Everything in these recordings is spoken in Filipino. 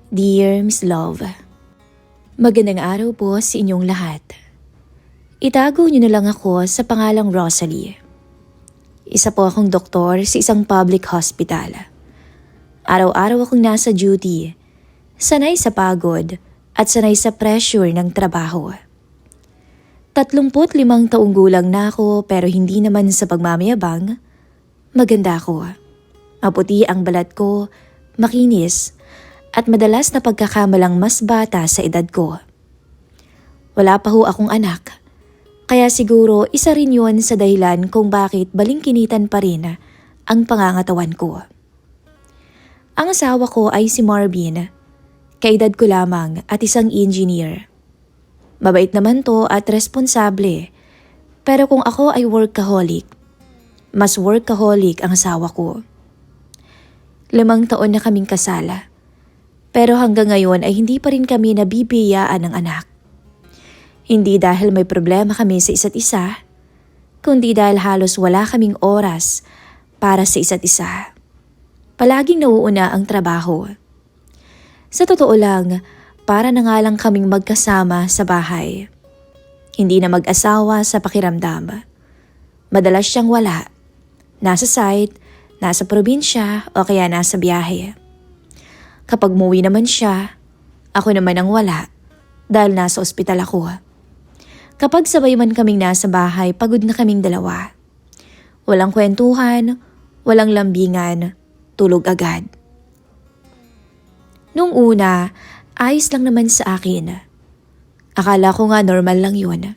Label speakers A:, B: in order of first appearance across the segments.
A: Dear Miss Love, magandang araw po sa inyong lahat. Itago niyo na lang ako sa pangalang Rosalie. Isa po akong doktor sa isang public hospital. Araw-araw akong nasa duty, sanay sa pagod at sanay sa pressure ng trabaho. 35 taong gulang na ako pero hindi naman sa pagmamayabang. Maganda ako. Maputi ang balat ko, makinis, at madalas na pagkakamalang mas bata sa edad ko. Wala pa ho akong anak, kaya siguro isa rin yun sa dahilan kung bakit balingkinitan pa rin ang pangangatawan ko. Ang asawa ko ay si Marvin, kaedad ko lamang at isang engineer. Mabait naman to at responsable, pero kung ako ay workaholic, mas workaholic ang asawa ko. 5 taon na kaming kasala. Pero hanggang ngayon ay hindi pa rin kami nabibiyaan ng anak. Hindi dahil may problema kami sa isa't isa, kundi dahil halos wala kaming oras para sa isa't isa. Palaging nauuna ang trabaho. Sa totoo lang, para na nga lang kaming magkasama sa bahay. Hindi na mag-asawa sa pakiramdam. Madalas siyang wala. Nasa site, nasa probinsya o kaya nasa biyahe. Kapag muwi naman siya, ako naman ang wala dahil nasa ospital ako. Kapag sabay man kaming nasa bahay, pagod na kaming dalawa. Walang kwentuhan, walang lambingan, tulog agad. Nung una, ayos lang naman sa akin. Akala ko nga normal lang yun.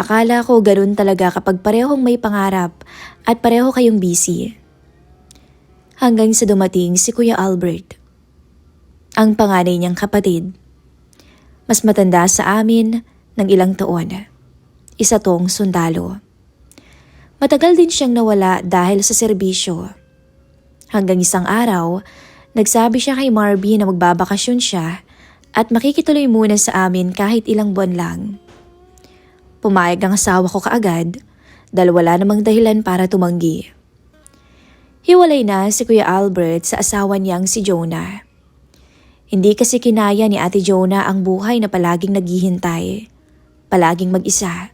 A: Akala ko ganoon talaga kapag parehong may pangarap at pareho kayong busy. Hanggang sa dumating si Kuya Albert, ang panganay niyang kapatid. Mas matanda sa amin ng ilang taon. Isa tong sundalo. Matagal din siyang nawala dahil sa serbisyo. Hanggang isang araw, nagsabi siya kay Marvin na magbabakasyon siya at makikituloy muna sa amin kahit ilang buwan lang. Pumayag ang asawa ko kaagad dahil wala namang dahilan para tumanggi. Hiwalay na si Kuya Albert sa asawa niyang si Jonah. Hindi kasi kinaya ni Ate Jonah ang buhay na palaging naghihintay, palaging mag-isa,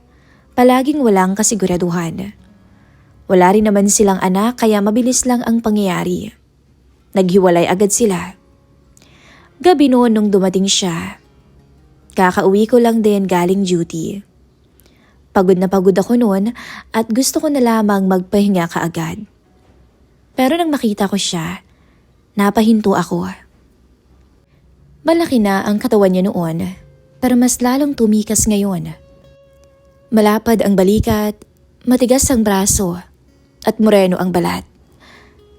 A: palaging walang kasiguraduhan. Wala rin naman silang anak kaya mabilis lang ang pangyayari. Naghiwalay agad sila. Gabi noon nung dumating siya. Kakauwi ko lang din galing duty. Pagod na pagod ako noon at gusto ko na lamang magpahinga kaagad. Pero nang makita ko siya, napahinto ako. Malaki na ang katawan niya noon, pero mas lalong tumikas ngayon. Malapad ang balikat, matigas ang braso, at moreno ang balat.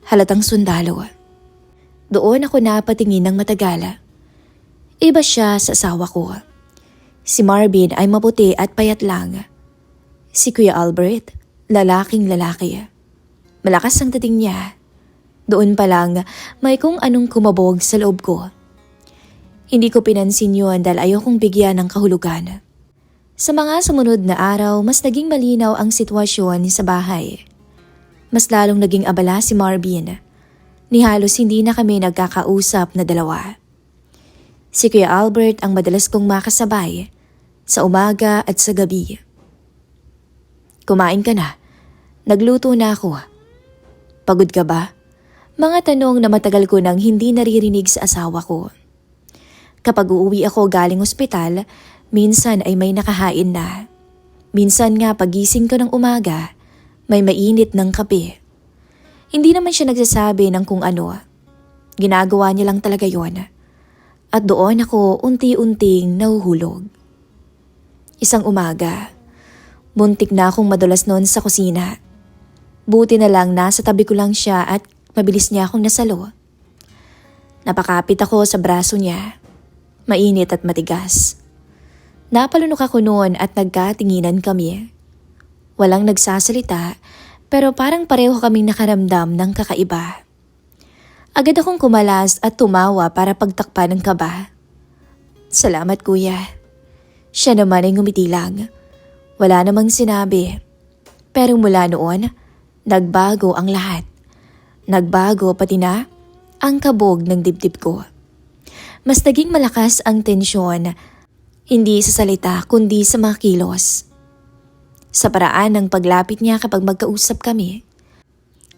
A: Halatang sundalo. Doon ako napatingin ng matagal. Iba siya sa asawa ko. Si Marvin ay maputi at payat lang. Si Kuya Albert, lalaking lalaki. Malakas ang dating niya. Doon pa lang may kung anong kumabog sa loob ko. Hindi ko pinansin yun dahil ayokong bigyan ng kahulugan. Sa mga sumunod na araw, mas naging malinaw ang sitwasyon sa bahay. Mas lalong naging abala si Marvin. Ni halos hindi na kami nagkakausap na dalawa. Si Kuya Albert ang madalas kong makasabay sa umaga at sa gabi. Kumain ka na. Nagluto na ako. Pagod ka ba? Mga tanong na matagal ko nang hindi naririnig sa asawa ko. Kapag uuwi ako galing ospital, minsan ay may nakahain na. Minsan nga pagising ko ng umaga, may mainit ng kape. Hindi naman siya nagsasabi ng kung ano. Ginagawa niya lang talaga yon. At doon ako unti-unting nahuhulog. Isang umaga, muntik na akong madulas noon sa kusina. Buti na lang nasa tabi ko lang siya at mabilis niya akong nasalo. Napakapit ako sa braso niya. Mainit at matigas. Napalunok ako noon at nagkatinginan kami. Walang nagsasalita pero parang pareho kaming nakaramdam ng kakaiba. Agad akong kumalas at tumawa para pagtakpan ng kaba. Salamat kuya. Siya naman ay ngumiti lang. Wala namang sinabi. Pero mula noon, nagbago ang lahat. Nagbago pati na ang kabog ng dibdib ko. Mas naging malakas ang tensyon, hindi sa salita kundi sa mga kilos. Sa paraan ng paglapit niya kapag magkausap kami.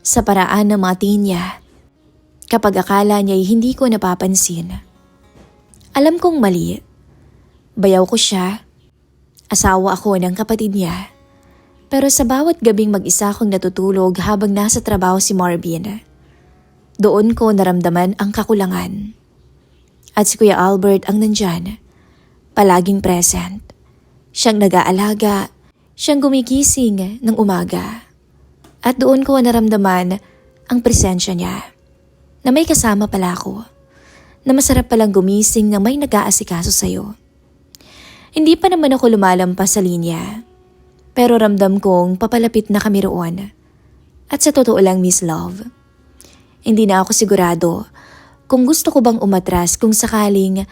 A: Sa paraan ng mga tingin niya kapag akala niya'y hindi ko napapansin. Alam kong mali. Bayaw ko siya. Asawa ako ng kapatid niya. Pero sa bawat gabing mag-isa akong natutulog habang nasa trabaho si Marvin, doon ko naramdaman ang kakulangan. At si Kuya Albert ang nandyan, palaging present. Siyang nag-aalaga, siyang gumigising ng umaga. At doon ko naramdaman ang presensya niya, na may kasama pala ako, na masarap palang gumising na may nag-aasikaso sa'yo. Hindi pa naman ako lumalampas sa linya, pero ramdam kong papalapit na kami roon. At sa totoo lang, Miss Love, hindi na ako sigurado kung gusto ko bang umatras kung sakaling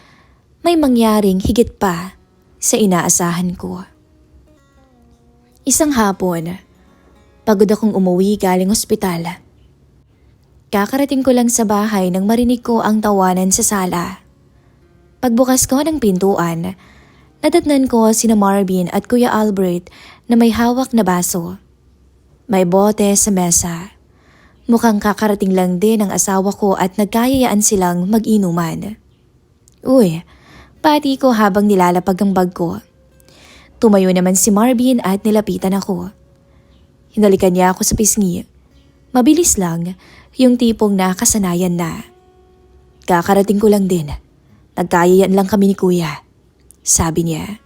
A: may mangyaring higit pa sa inaasahan ko. Isang hapon, pagod akong umuwi galing ospital. Kakarating ko lang sa bahay nang marinig ko ang tawanan sa sala. Pagbukas ko ng pintuan, nadatnan ko sina Marvin at Kuya Albert na may hawak na baso. May bote sa mesa. Mukhang kakarating lang din ang asawa ko at nagkayayaan silang mag-inuman. Uy, pati ko habang nilalapag ang bag ko. Tumayo naman si Marvin at nilapitan ako. Hinalikan niya ako sa pisngi. Mabilis lang, yung tipong nakasanayan na. Kakarating ko lang din. Nagkayayaan lang kami ni Kuya, sabi niya.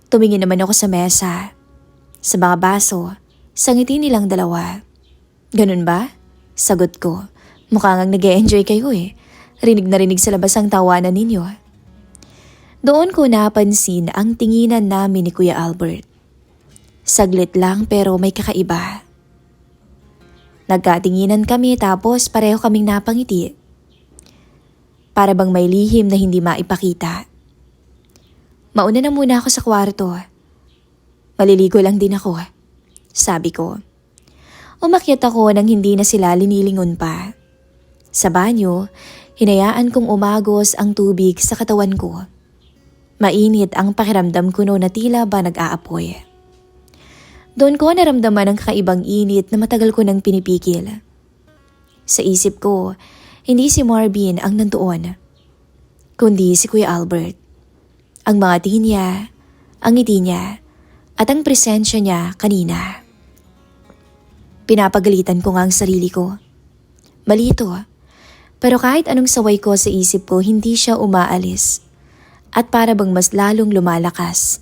A: Tumingin naman ako sa mesa. Sa mga baso, sa ngiti nilang dalawa. Ganun ba? Sagot ko. Mukhang nag-e-enjoy kayo eh. Rinig na rinig sa labas ang tawanan ninyo. Doon ko napansin ang tinginan namin ni Kuya Albert. Saglit lang pero may kakaiba. Nagkatinginan kami tapos pareho kaming napangiti. Para bang may lihim na hindi maipakita. Mauna na muna ako sa kwarto. Maliligo lang din ako, sabi ko. Umakyat ako nang hindi na sila linilingon pa. Sa banyo, hinayaan kong umagos ang tubig sa katawan ko. Mainit ang pakiramdam ko noon na tila ba nag-aapoy. Doon ko naramdaman ang kakaibang init na matagal ko nang pinipigil. Sa isip ko, hindi si Marvin ang nandoon, kundi si Kuya Albert. Ang mga tingin niya, ang ngiti niya, at ang presensya niya kanina. Pinapagalitan ko nga ang sarili ko. Mali ito, pero kahit anong saway ko sa isip ko, hindi siya umaalis. At para bang mas lalong lumalakas.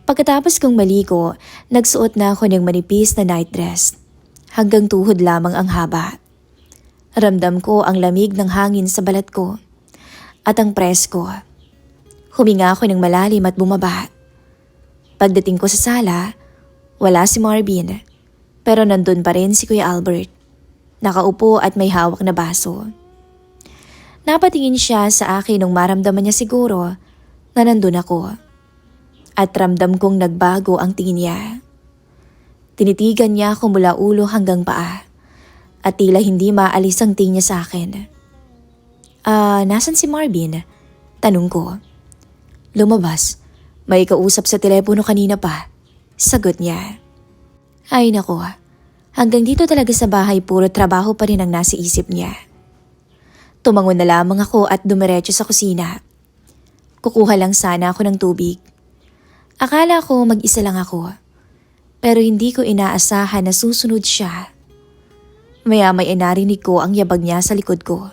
A: Pagkatapos kong maligo, nagsuot na ako ng manipis na night dress. Hanggang tuhod lamang ang haba. Ramdam ko ang lamig ng hangin sa balat ko. At ang presko. Huminga ako ng malalim at bumaba. Pagdating ko sa sala, wala si Marvin. Pero nandun pa rin si Kuya Albert. Nakaupo at may hawak na baso. Napatingin siya sa akin nung maramdaman niya siguro na nandun ako. At ramdam kong nagbago ang tingin niya. Tinitigan niya ako mula ulo hanggang paa. At tila hindi maalis ang tingin niya sa akin. Nasan si Marvin? Tanong ko. Lumabas. May kausap sa telepono kanina pa. Sagot niya. Ay nako, hanggang dito talaga sa bahay puro trabaho pa rin ang nasa isip niya. Tumangon na lamang ako at dumiretso sa kusina. Kukuha lang sana ako ng tubig. Akala ko mag-isa lang ako, pero hindi ko inaasahan na susunod siya. Maya-may narinig ko ang yabag niya sa likod ko.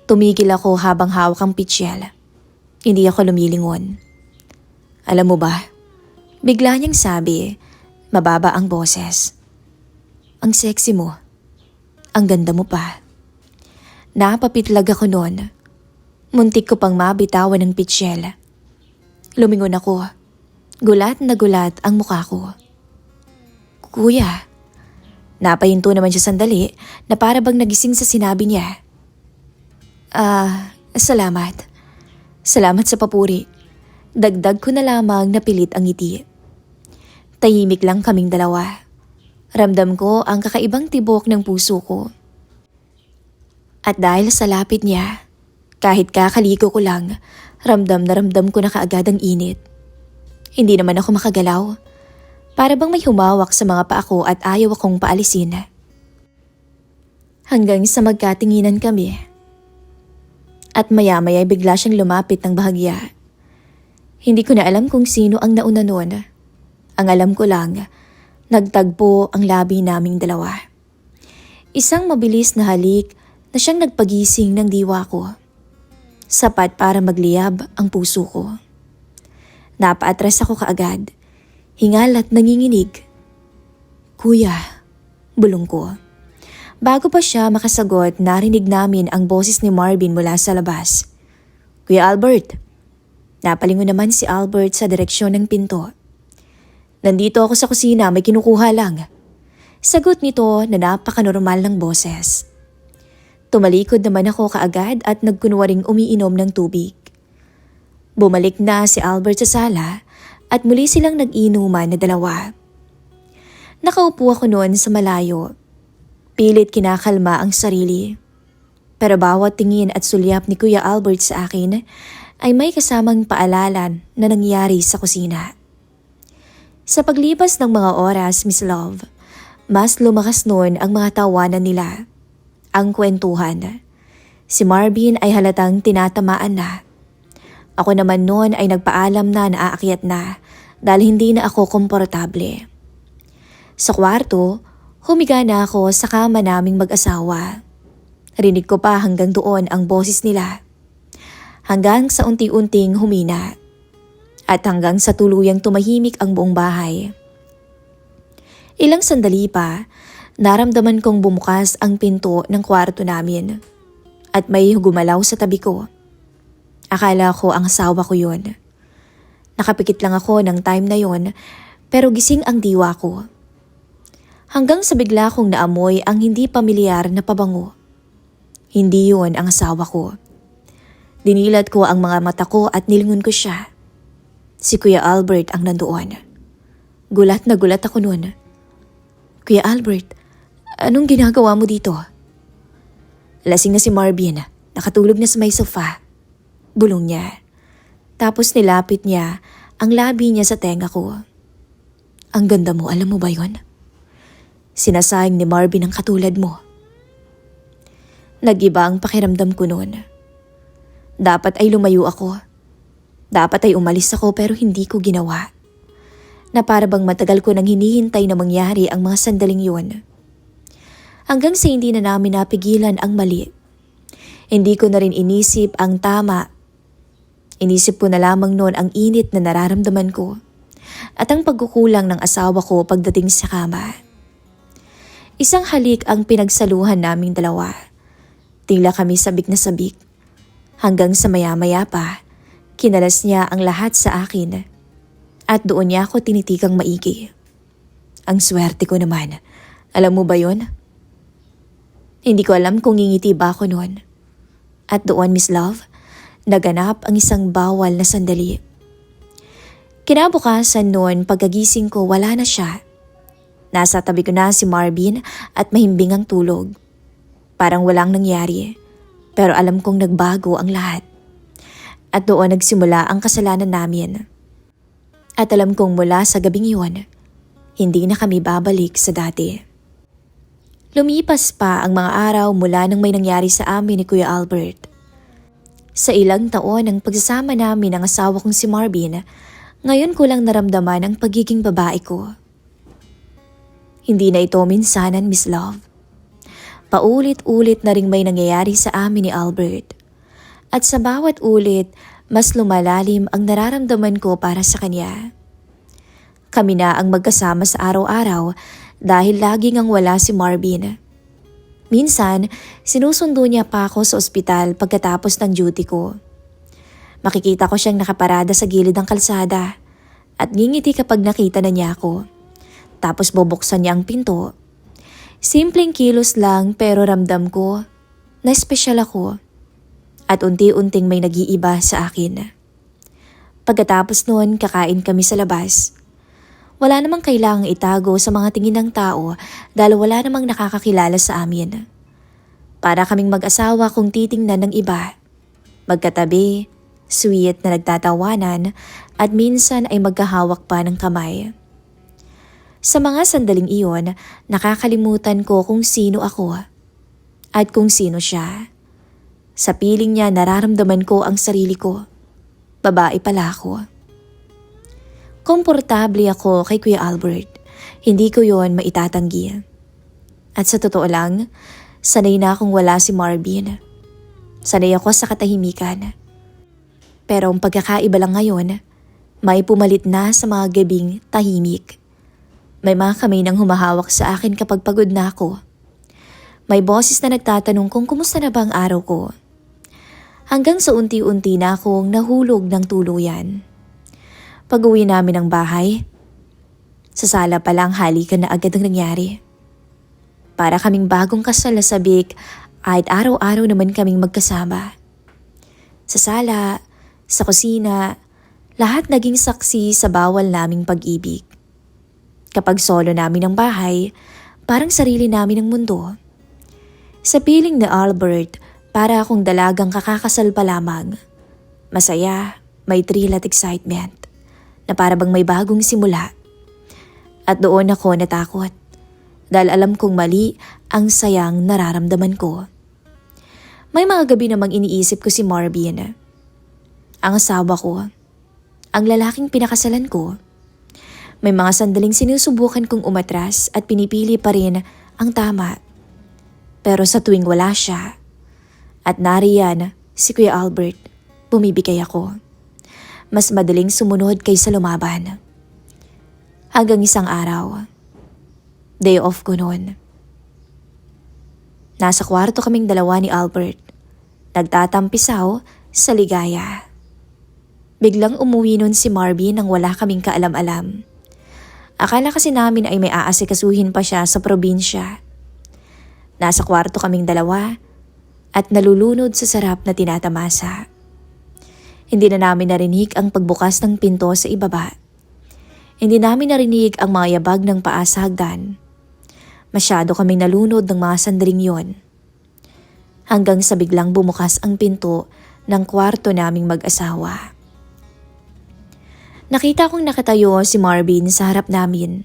A: Tumigil ako habang hawak ang pitsyel. Hindi ako lumilingon. Alam mo ba, bigla niyang sabi, mababa ang boses. Ang sexy mo. Ang ganda mo pa. Napapitlag ako noon. Muntik ko pang mabitawan ng pitsyel. Lumingon ako. Gulat na gulat ang mukha ko. Kuya. Napahinto naman siya sandali na para bang nagising sa sinabi niya. Salamat. Salamat sa papuri. Dagdag ko na lamang na pilit ang ngiti. Tahimik lang kaming dalawa. Ramdam ko ang kakaibang tibok ng puso ko. At dahil sa lapit niya, Kahit kakaligo ko lang, ramdam na ramdam ko na kaagad ang init. Hindi naman ako makagalaw. Para bang may humawak sa mga paa ko at ayaw akong paalisin. Hanggang sa magkatinginan kami. At maya-maya bigla siyang lumapit ng bahagya. Hindi ko na alam kung sino ang nauna noon. Ang alam ko lang, nagtagpo ang labi naming dalawa. Isang mabilis na halik na siyang nagpagising ng diwa ko. Sapat para magliyab ang puso ko. Napaatras ako kaagad. Hingal at nanginginig. "Kuya," bulong ko. Bago pa siya makasagot, narinig namin ang boses ni Marvin mula sa labas. "Kuya Albert." Napalingon naman si Albert sa direksyon ng pinto. "Nandito ako sa kusina, may kinukuha lang." Sagot nito na napakanormal ng boses. Tumalikod naman ako kaagad at nagkunwaring umiinom ng tubig. Bumalik na si Albert sa sala at muli silang nag-inuman na dalawa. Nakaupo ako noon sa malayo. Pilit kinakalma ang sarili. Pero bawat tingin at sulyap ni Kuya Albert sa akin ay may kasamang paalalan na nangyari sa kusina. Sa paglipas ng mga oras, Miss Love, mas lumakas noon ang mga tawanan nila. Ang kwentuhan. Si Marvin ay halatang tinatamaan na. Ako naman noon ay nagpaalam na naaakyat na dahil hindi na ako komportable. Sa kwarto, humiga na ako sa kama naming mag-asawa. Rinig ko pa hanggang doon ang boses nila. Hanggang sa unti-unting humina. At hanggang sa tuluyang tumahimik ang buong bahay. Ilang sandali pa, naramdaman kong bumukas ang pinto ng kwarto namin. At may gumalaw sa tabi ko. Akala ko ang asawa ko yun. Nakapikit lang ako ng time na yon, pero gising ang diwa ko. Hanggang sa bigla kong naamoy ang hindi pamilyar na pabango. Hindi yun ang asawa ko. Dinilat ko ang mga mata ko at nilingon ko siya. Si Kuya Albert ang nandoon. Gulat na gulat ako noon. "Kuya Albert, anong ginagawa mo dito?" "Lasing na si Marvin, nakatulog na sa may sofa." Bulong niya. Tapos nilapit niya ang labi niya sa tenga ko. "Ang ganda mo, alam mo ba yon? Sinasayang ni Marvin ang katulad mo." Nag-iba ang pakiramdam ko noon. Dapat ay lumayo ako. Dapat ay umalis ako pero hindi ko ginawa. Na para bang matagal ko nang hinihintay na mangyari ang mga sandaling yun. Hanggang sa hindi na namin napigilan ang mali. Hindi ko na rin inisip ang tama. Inisip ko na lamang noon ang init na nararamdaman ko at ang pagkukulang ng asawa ko pagdating sa kama. Isang halik ang pinagsaluhan naming dalawa. Tila kami sabik na sabik. Hanggang sa maya-maya pa, kinalas niya ang lahat sa akin at doon niya ako tinitikang maigi. Ang swerte ko naman. Alam mo ba yon? Hindi ko alam kung ngingiti ba ako noon. At doon, Miss Love, naganap ang isang bawal na sandali. Kinabukasan noon, pagkagising ko, wala na siya. Nasa tabi ko na si Marvin at mahimbing ang tulog. Parang walang nangyari, pero alam kong nagbago ang lahat. At doon nagsimula ang kasalanan namin. At alam kong mula sa gabing iyon, hindi na kami babalik sa dati. Lumipas pa ang mga araw mula nang may nangyari sa amin ni Kuya Albert. Sa ilang taon ng pagsasama namin ng asawa kong si Marvin, ngayon ko lang naramdaman ang pagiging babae ko. Hindi na ito minsanan, Miss Love. Paulit-ulit na ring may nangyayari sa amin ni Albert. At sa bawat ulit, mas lumalalim ang nararamdaman ko para sa kanya. Kami na ang magkasama sa araw-araw dahil laging ang wala si Marvin. Minsan, sinusundo niya pa ako sa ospital pagkatapos ng duty ko. Makikita ko siyang nakaparada sa gilid ng kalsada at ngingiti kapag nakita na niya ako. Tapos bubuksan niya ang pinto. Simpleng kilos lang pero ramdam ko na espesyal ako at unti-unting may nag-iiba sa akin. Pagkatapos noon, kakain kami sa labas. Wala namang kailangang itago sa mga tingin ng tao dahil wala namang nakakakilala sa amin. Para kaming mag-asawa kung titingnan ng iba. Magkatabi, sweet na nagtatawanan at minsan ay magkahawak pa ng kamay. Sa mga sandaling iyon, nakakalimutan ko kung sino ako at kung sino siya. Sa piling niya nararamdaman ko ang sarili ko. Babae pala ako. Komportable ako kay Kuya Albert. Hindi ko yon maitatanggi. At sa totoo lang, sanay na akong wala si Marvin. Sanay ako sa katahimikan. Pero ang pagkakaiba lang ngayon, may pumalit na sa mga gabing tahimik. May mga kamay nang humahawak sa akin kapag pagod na ako. May boses na nagtatanong kung kumusta na ba ang araw ko. Hanggang sa unti-unti na akong nahulog ng tuluyan. Pag-uwi namin ng bahay, sa sala pa lang halikan na agad ang nangyari. Para kaming bagong kasal na sabik at araw-araw naman kaming magkasama. Sa sala, sa kusina, lahat naging saksi sa bawal naming pag-ibig. Kapag solo namin ang bahay, parang sarili namin ang mundo. Sa piling ni Albert, para akong dalagang kakakasal pa lamang. Masaya, may thrill at excitement, na para bang may bagong simula. At doon ako natakot, dahil alam kong mali ang sayang nararamdaman ko. May mga gabi namang iniisip ko si Marvin, ang asawa ko, ang lalaking pinakasalan ko. May mga sandaling sinusubukan kong umatras at pinipili pa rin ang tama. Pero sa tuwing wala siya, at nariyan si Kuya Albert, bumibigay ako. Mas madaling sumunod kaysa lumaban. Hanggang isang araw, day off ko noon. Nasa kwarto kaming dalawa ni Albert, nagtatampisaw sa ligaya. Biglang umuwi nun si Marvin nang wala kaming kaalam-alam. Akala kasi namin ay may aasikasuhin pa siya sa probinsya. Nasa kwarto kaming dalawa at nalulunod sa sarap na tinatamasa. Hindi na namin narinig ang pagbukas ng pinto sa ibaba. Hindi namin narinig ang mga yabag ng paa sa hagdan. Masyado kaming nalunod ng mga sandaling yon. Hanggang sa biglang bumukas ang pinto ng kwarto naming mag-asawa. Nakita kong nakatayo si Marvin sa harap namin.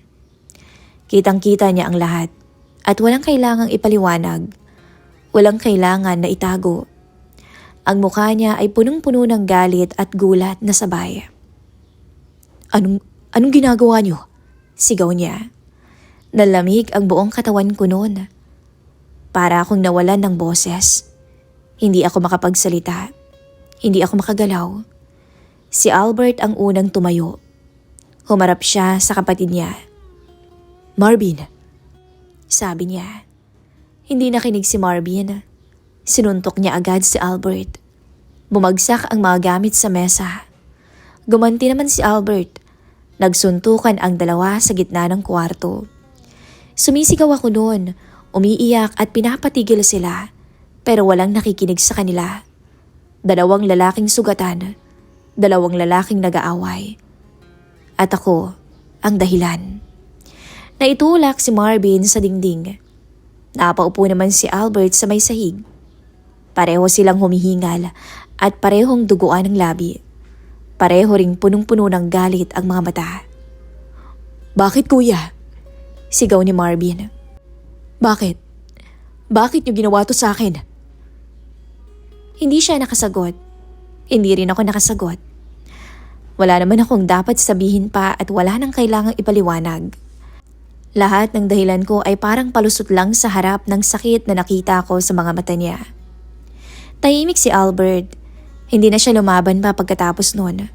A: Kitang-kita niya ang lahat at walang kailangang ipaliwanag. Walang kailangan na itago. Ang mukha niya ay punong-puno ng galit at gulat na sabay. Anong ginagawa niyo? Sigaw niya. Nalamig ang buong katawan ko noon. Para akong nawalan ng boses. Hindi ako makapagsalita. Hindi ako makagalaw. Si Albert ang unang tumayo. Humarap siya sa kapatid niya. Marvin, sabi niya. Hindi nakinig si Marvin. Sinuntok niya agad si Albert. Bumagsak ang mga gamit sa mesa. Gumanti naman si Albert. Nagsuntukan ang dalawa sa gitna ng kwarto. Sumisigaw ako noon, umiiyak at pinapatigil sila, pero walang nakikinig sa kanila. Dalawang lalaking sugatan. Dalawang lalaking nag-aaway. At ako, ang dahilan. Naitulak si Marvin sa dingding. Napaupo naman si Albert sa may sahig. Pareho silang humihingal at parehong duguan ng labi. Pareho ring punong-puno ng galit ang mga mata. Bakit kuya? Sigaw ni Marvin. Bakit? Bakit niyo ginawa to sa akin? Hindi siya nakasagot. Hindi rin ako nakasagot. Wala naman akong dapat sabihin pa at wala nang kailangang ipaliwanag. Lahat ng dahilan ko ay parang palusot lang sa harap ng sakit na nakita ko sa mga mata niya. Tahimik si Albert. Hindi na siya lumaban pa pagkatapos noon.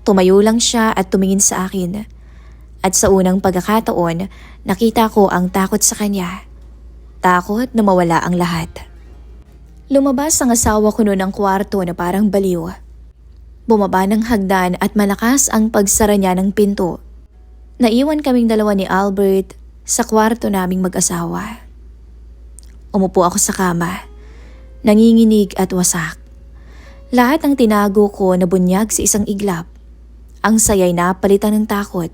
A: Tumayo lang siya at tumingin sa akin. At sa unang pagkakataon, nakita ko ang takot sa kanya. Takot na mawala ang lahat. Lumabas ang asawa ko noon ng kwarto na parang baliw. Bumaba ng hagdan at malakas ang pagsara niya ng pinto. Naiwan kaming dalawa ni Albert sa kwarto naming mag-asawa. Umupo ako sa kama, nanginginig at wasak. Lahat ng tinago ko nabunyag sa isang iglap. Ang saya'y napalitan ng takot.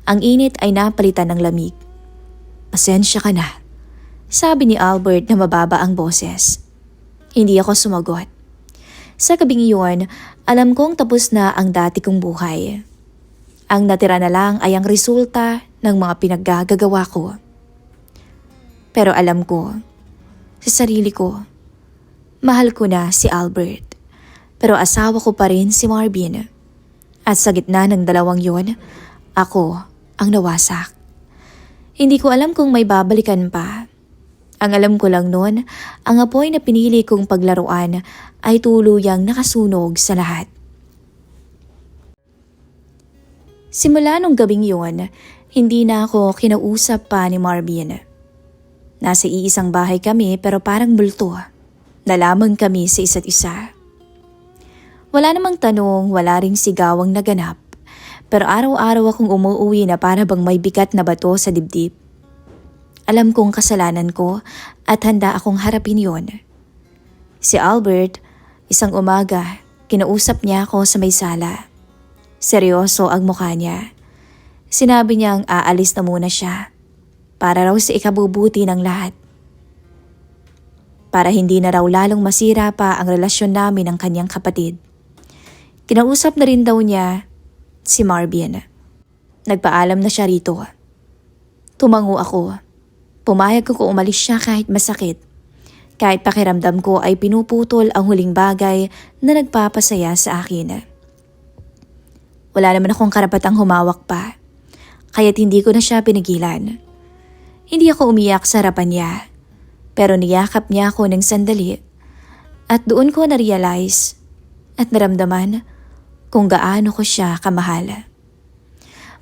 A: Ang init ay napalitan ng lamig. Pasensya ka na, sabi ni Albert na mababa ang boses. Hindi ako sumagot. Sa gabing iyon, alam kong tapos na ang dati kong buhay. Ang natira na lang ay ang resulta ng mga pinaggagawa ko. Pero alam ko, sa sarili ko, mahal ko na si Albert. Pero asawa ko pa rin si Marvin. At sa gitna ng dalawang yon, ako ang nawasak. Hindi ko alam kung may babalikan pa. Ang alam ko lang noon, ang apoy na pinili kong paglaruan ay tuluyang nakasunog sa lahat. Simula nung gabing yon, hindi na ako kinausap pa ni Marvin. Nasa iisang bahay kami pero parang multo. Nalaman kami sa isa't isa. Wala namang tanong, wala ring sigawang naganap. Pero araw-araw akong umuuwi na para bang may bigat na bato sa dibdib. Alam kong kasalanan ko at handa akong harapin yon. Si Albert, isang umaga, kinausap niya ako sa may sala. Seryoso ang mukha niya. Sinabi niyang aalis na muna siya para raw sa ikabubuti ng lahat. Para hindi na raw lalong masira pa ang relasyon namin ng kanyang kapatid. Kinausap na rin daw niya si Marvin. Nagpaalam na siya rito. Tumango ako. Pumayag ko kung umalis siya kahit masakit. Kahit pakiramdam ko ay pinuputol ang huling bagay na nagpapasaya sa akin. Wala naman akong karapatang humawak pa. Kaya't hindi ko na siya pinigilan. Hindi ako umiyak sa harapan niya. Pero niyakap niya ako ng sandali. At doon ko na-realize at naramdaman kung gaano ko siya kamahal.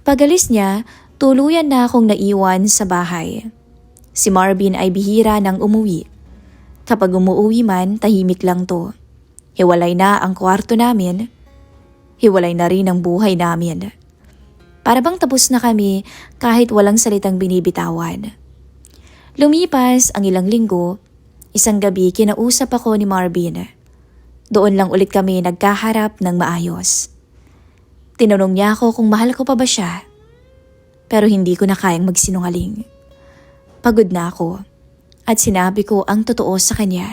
A: Pag-alis niya, tuluyan na akong naiwan sa bahay. Si Marvin ay bihira nang umuwi. Kapag umuwi man, tahimik lang to. Hiwalay na ang kwarto namin. Hiwalay na rin ang buhay namin. Para bang tapos na kami kahit walang salitang binibitawan. Lumipas ang ilang linggo, isang gabi kinausap ako ni Marvin. Doon lang ulit kami nagkaharap ng maayos. Tinanong niya ako kung mahal ko pa ba siya. Pero hindi ko na kayang magsinungaling. Pagod na ako at sinabi ko ang totoo sa kanya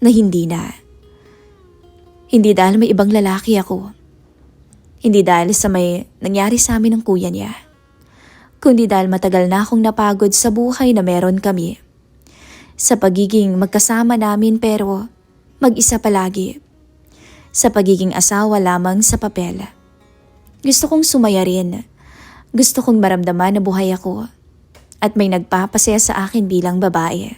A: na hindi na. Hindi dahil may ibang lalaki ako. Hindi dahil sa may nangyari sa amin ng kuya niya. Kundi dahil matagal na akong napagod sa buhay na meron kami. Sa pagiging magkasama namin pero mag-isa palagi. Sa pagiging asawa lamang sa papel. Gusto kong sumaya rin. Gusto kong maramdaman na buhay ako. At may nagpapasaya sa akin bilang babae.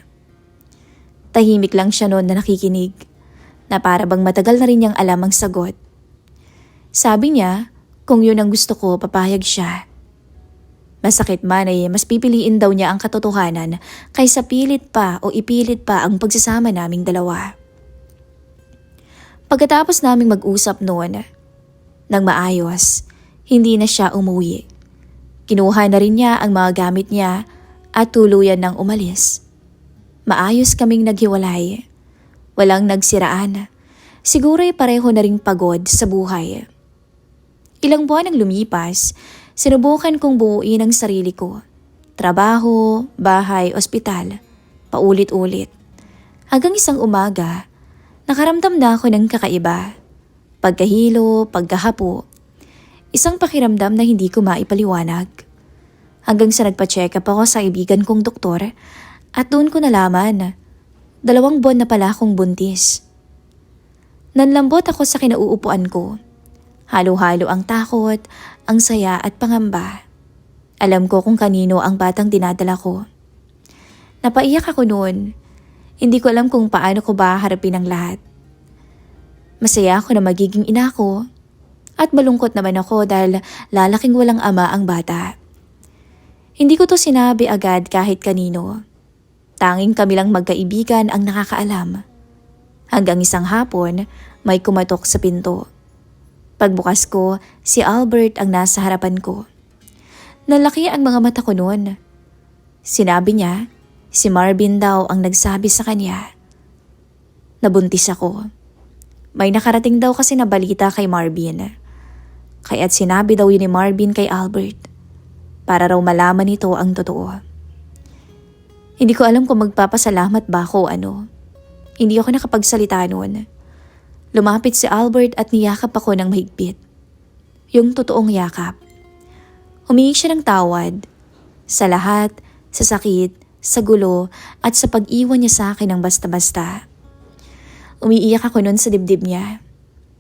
A: Tahimik lang siya noon na nakikinig, na para bang matagal na rin niyang alam ang sagot. Sabi niya, kung yun ang gusto ko, papayag siya. Masakit man ay mas pipiliin daw niya ang katotohanan kaysa pilit pa o ipilit pa ang pagsasama naming dalawa. Pagkatapos naming mag-usap noon, nang maayos, hindi na siya umuwi. Kinuha na rin niya ang mga gamit niya at tuluyan nang umalis. Maayos kaming naghiwalay. Walang nagsiraan. Siguro'y pareho na ring pagod sa buhay. Ilang buwan ang lumipas, sinubukan kong buuin ang sarili ko. Trabaho, bahay, ospital. Paulit-ulit. Hanggang isang umaga, nakaramdam na ako ng kakaiba. Pagkahilo, pagkahapo. Isang pakiramdam na hindi ko maipaliwanag. Hanggang sa nagpa-check up ako sa kaibigan kong doktor at doon ko nalaman, 2 buwan na pala akong buntis. Nanlambot ako sa kinauupuan ko. Halo-halo ang takot, ang saya at pangamba. Alam ko kung kanino ang batang dinadala ko. Napaiyak ako noon. Hindi ko alam kung paano ko ba harapin ang lahat. Masaya ako na magiging ina ko. At malungkot naman ako dahil lalaking walang ama ang bata. Hindi ko to sinabi agad kahit kanino. Tanging kami lang magkaibigan ang nakakaalam. Hanggang isang hapon, may kumatok sa pinto. Pagbukas ko, si Albert ang nasa harapan ko. Nalaki ang mga mata ko noon. Sinabi niya, si Marvin daw ang nagsabi sa kanya. Nabuntis ako. May nakarating daw kasi na balita kay Marvin. Kaya't sinabi daw yun ni Marvin kay Albert para raw malaman nito ang totoo. Hindi ko alam kung magpapasalamat ba ako o ano. Hindi ako nakapagsalita noon. Lumapit si Albert at niyakap ako ng mahigpit. Yung totoong yakap. Humingi siya ng tawad. Sa lahat, sa sakit, sa gulo, at sa pag-iwan niya sa akin ng basta-basta. Umiiyak ako nun sa dibdib niya.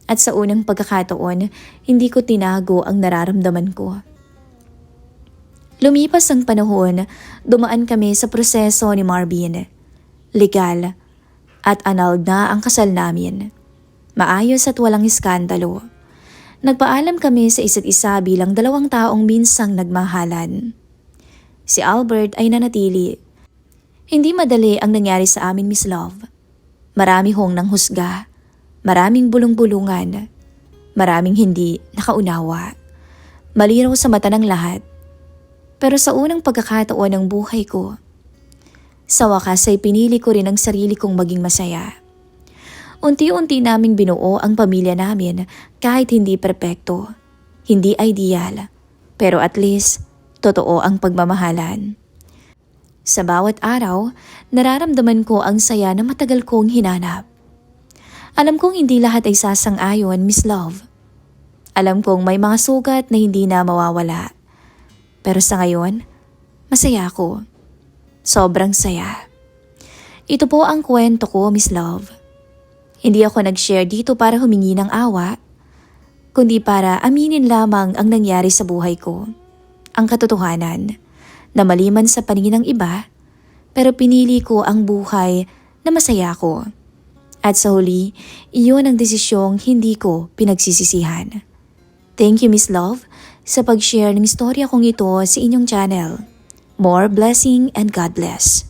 A: At sa unang pagkakataon, hindi ko tinago ang nararamdaman ko. Lumipas ang panahon, dumaan kami sa proseso ni Marvin. Legal at annulled na ang kasal namin. Maayos at walang iskandalo. Nagpaalam kami sa isa't isa bilang dalawang taong minsang nagmahalan. Si Albert ay nanatili. Hindi madali ang nangyari sa amin, Miss Love. Marami hong nanghusga, maraming bulong-bulungan, maraming hindi nakaunawa. Malinaw sa mata ng lahat. Pero sa unang pagkakataon ng buhay ko, sa wakas ay pinili ko rin ang sarili kong maging masaya. Unti-unti naming binuo ang pamilya namin kahit hindi perpekto, hindi ideal, pero at least totoo ang pagmamahalan. Sa bawat araw, nararamdaman ko ang saya na matagal kong hinanap. Alam kong hindi lahat ay sasang-ayon, Miss Love. Alam kong may mga sugat na hindi na mawawala. Pero sa ngayon, masaya ako. Sobrang saya. Ito po ang kwento ko, Miss Love. Hindi ako nag-share dito para humingi ng awa, kundi para aminin lamang ang nangyari sa buhay ko. Ang katotohanan, na maliman sa paningin ng iba, pero pinili ko ang buhay na masaya ko. At sa huli, iyon ang desisyong hindi ko pinagsisisihan. Thank you, Miss Love, sa pag-share ng istorya kong ito sa inyong channel. More blessing and God bless.